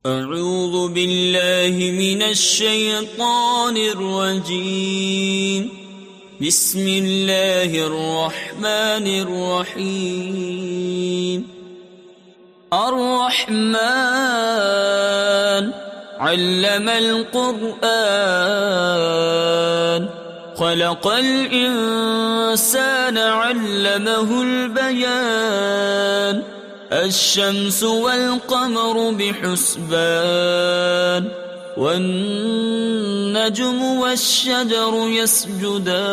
أعوذ بالله من الشيطان الرجيم. بسم الله الرحمن الرحيم. الرحمن علم القرآن خلق الإنسان علمه البيان. الشمس والقمر بحسبان والنجم والشجر يسجدان.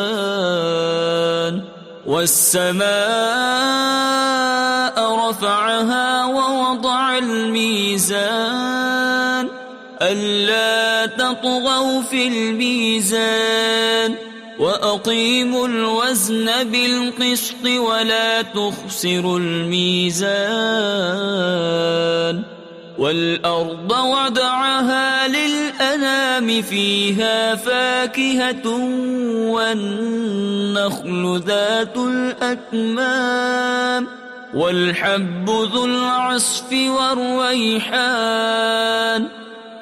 والسماء رفعها ووضع الميزان ألا تطغوا في الميزان وأقيموا الوزن بالقسط ولا تخسروا الميزان. والأرض وضعها للأنام فيها فاكهة والنخل ذات الأكمام والحب ذو العصف والريحان.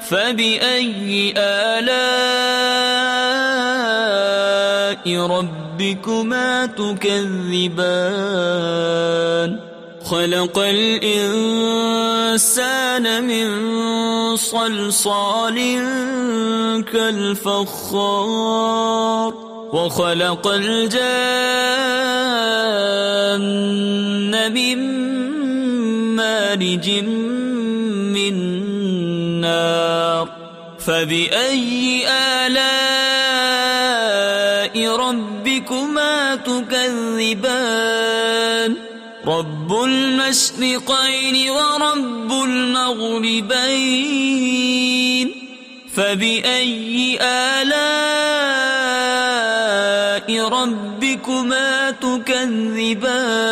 فبأي آلاء ربكما تكذبان؟ خلق الإنسان من صلصال كالفخار وخلق الجان من مارج من نار. فبأي آلاء ربكما تكذبان؟ رب المشرقين ورب المغربين. فبأي آلاء ربكما تكذبان؟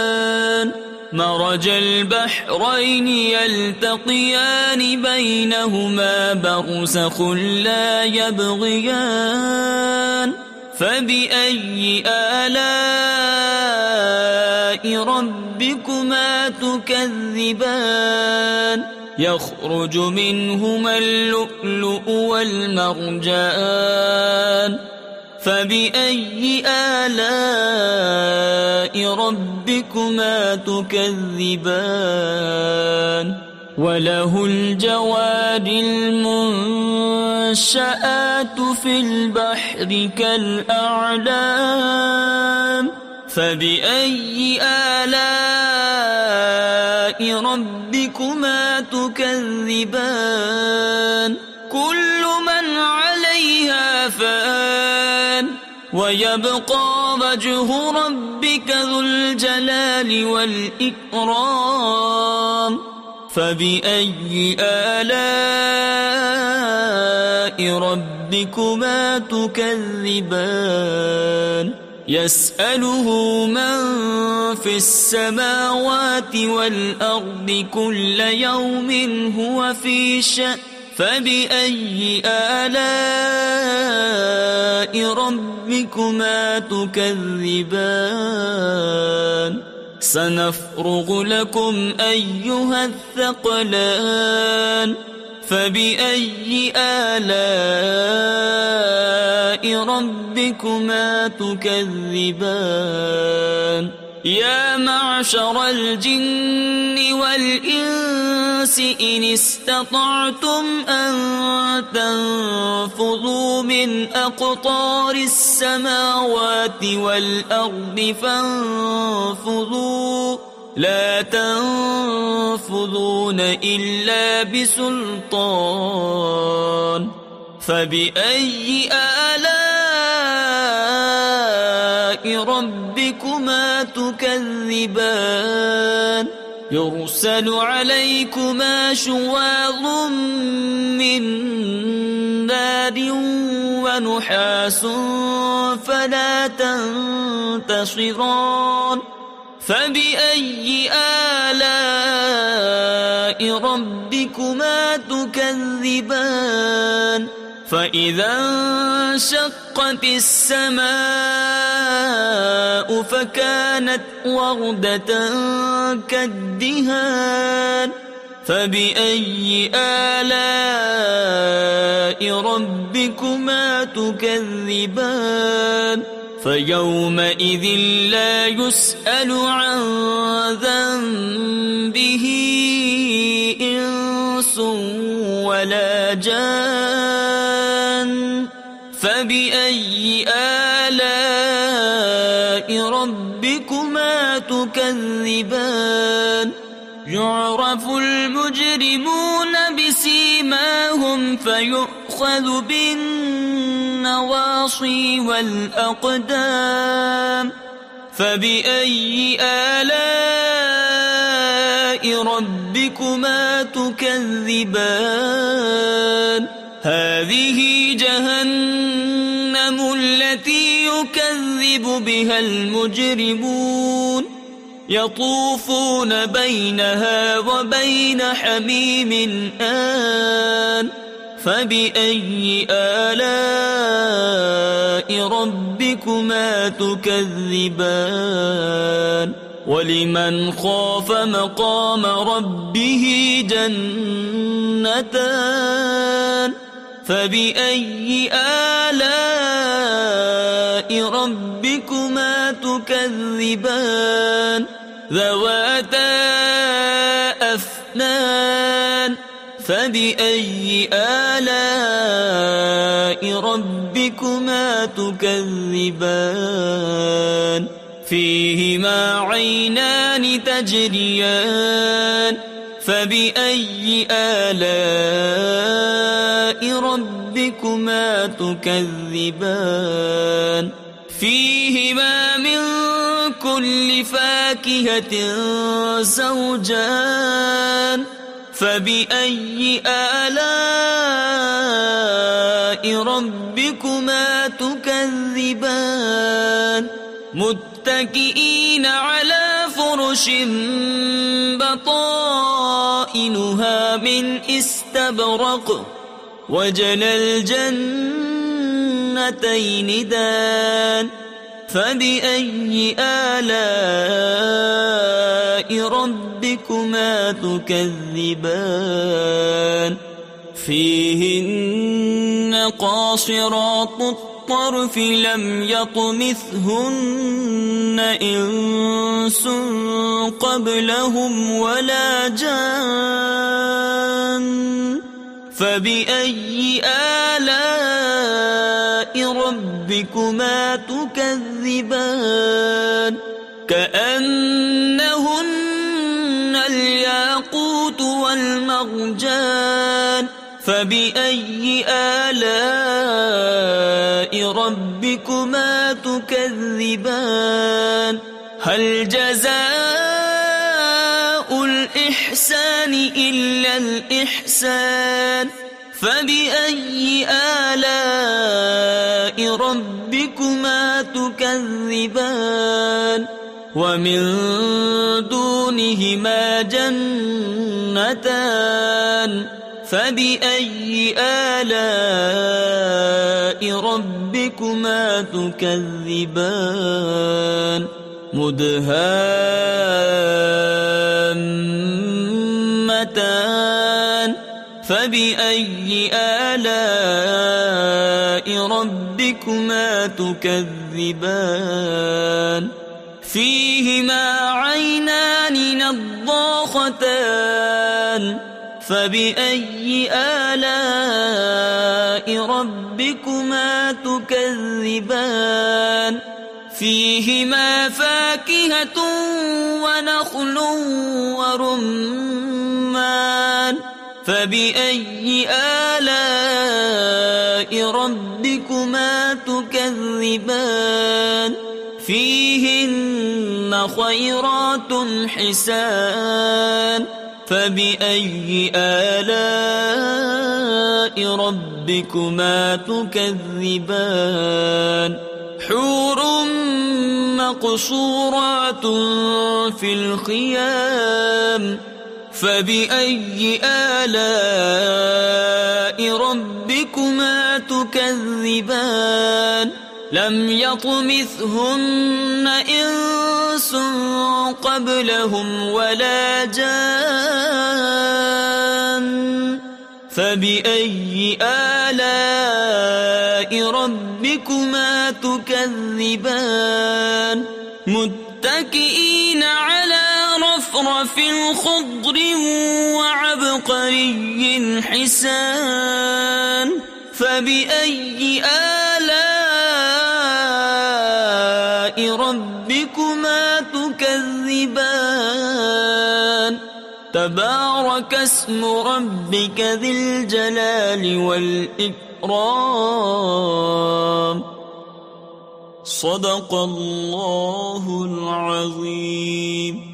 مرج البحرين يلتقيان بينهما برزخ لا يبغيان. فبأي آلاء ربكما تكذبان؟ يخرج منهما اللؤلؤ والمرجان. فبأي آلاء ربكما تكذبان؟ وله الجوار المنشآت في البحر كالأعلام. فبأي آلاء ربكما تكذبان؟ كل من عليها فان ويبقى وجه ربك ذو الجلال والإكرام. فبأي آلاء ربكما تكذبان؟ يسأله من في السماوات والأرض كل يوم هو في شأن. فبأي آلاء ربكما تكذبان؟ سنفرغ لكم أيها الثقلان. فبأي آلاء ربكما تكذبان؟ يا معشر الجن والإنس إن استطعتم أن تنفذوا من أقطار السماوات والأرض فانفذوا لا تنفذون إلا بسلطان. فبأي آلاء ربكما تكذبان؟ يرسل عليكما شواظ من نار ونحاس فلا تنتصران. فبأي آلاء ربكما تكذبان؟ فإذا انشقت السماء فكانت وردة كالدهان. فبأي آلاء ربكما تكذبان فيومئذ لا يسأل عن ذنبه إنس ولا جان فبأي آلاء ربكما تكذبان يعرف المجرمون بسيماهم فيؤخذ بالنواصي والأقدام فبأي آلاء ربكما تكذبان هذه جهنم التي يكذب بها المجرمون يطوفون بينها وبين حميم آن فبأي آلاء ربكما تكذبان ولمن خاف مقام ربه جنتان فبأي آلاء ربكما تكذبان ذواتا أفنان فبأي آلاء ربكما تكذبان فيهما عينان تجريان فبأي آلاء ربكما تكذبان فيهما من كل فاكهة زوجان فبأي آلاء ربكما تكذبان متكئين على فرش بطائنها من استبرق وجنى الجنتين دان فبأي آلاء ربكما تكذبان فيهن قاصرات الطرف لم يطمثهن إنس قبلهم ولا جان فبأي آلاء ربكما تكذبان كأنهن الياقوت والمرجان فبأي آلاء ربكما تكذبان هل جزاء الإحسان إلا الإحسان فبأي آلاء ربكما تكذبان ومن دونهما جنتان فبأي آلاء ربكما تكذبان مدهامتان فبأي آلاء ربكما تكذبان فيهما عينان نضاختان فبأي آلاء ربكما تكذبان فيهما فاكهة ونخل ورمان فبأي آلاء ربكما تكذبان فيهن خيرات حسان فبأي آلاء ربكما تكذبان حور مقصورات في الخيام فبأي آلاء ربكما تكذبان لم يطمثهن إنس قبلهم ولا جان فبأي آلاء ربكما تكذبان متكئين على رفرف خضر وعبقري حسان فبأي آلاء ربكما تكذبان تبارك اسم ربك ذي الجلال والإكرام صدق الله العظيم.